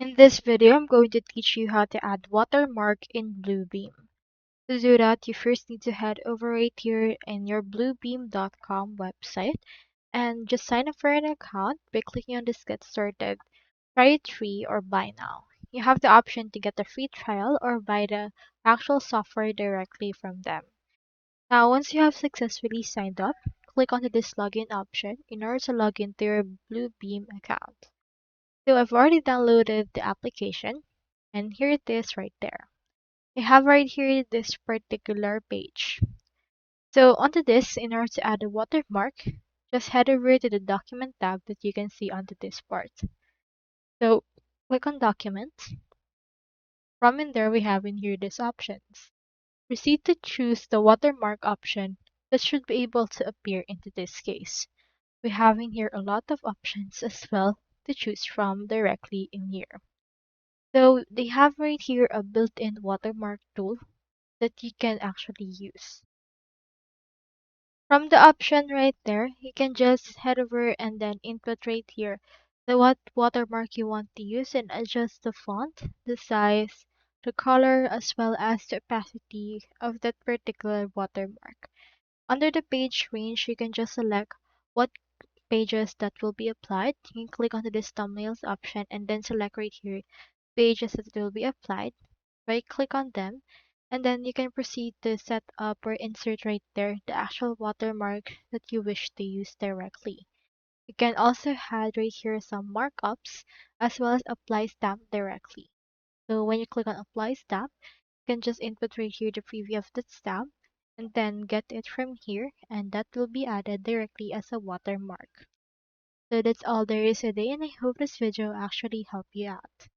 In this video, I'm going to teach you how to add watermark in Bluebeam. To do that, you first need to head over right here in your bluebeam.com website and just sign up for an account by clicking on this Get Started, Try It Free, or Buy Now. You have the option to get a free trial or buy the actual software directly from them. Now, once you have successfully signed up, click on this login option in order to log into your Bluebeam account. So I've already downloaded the application and here it is right there. I have right here this particular page. So onto this, in order to add a watermark, just head over to the document tab that you can see onto this part. So click on document. From in there we have in here these options. Proceed to choose the watermark option that should be able to appear into this case. We have in here a lot of options as well to choose from directly in here. So they have right here a built-in watermark tool that you can actually use. From the option right there, you can just head over and then input right here the what watermark you want to use and adjust the font, the size, the color, as well as the opacity of that particular watermark. Under the page range, you can just select what pages that will be applied. You can click onto this thumbnails option and then select right here pages that will be applied. Right click on them and then you can proceed to set up or insert right there the actual watermark that you wish to use directly. You can also add right here some markups as well as apply stamp directly. So when you click on apply stamp, you can just input right here the preview of that stamp and then get it from here and that will be added directly as a watermark. So that's all there is today and I hope this video actually helped you out.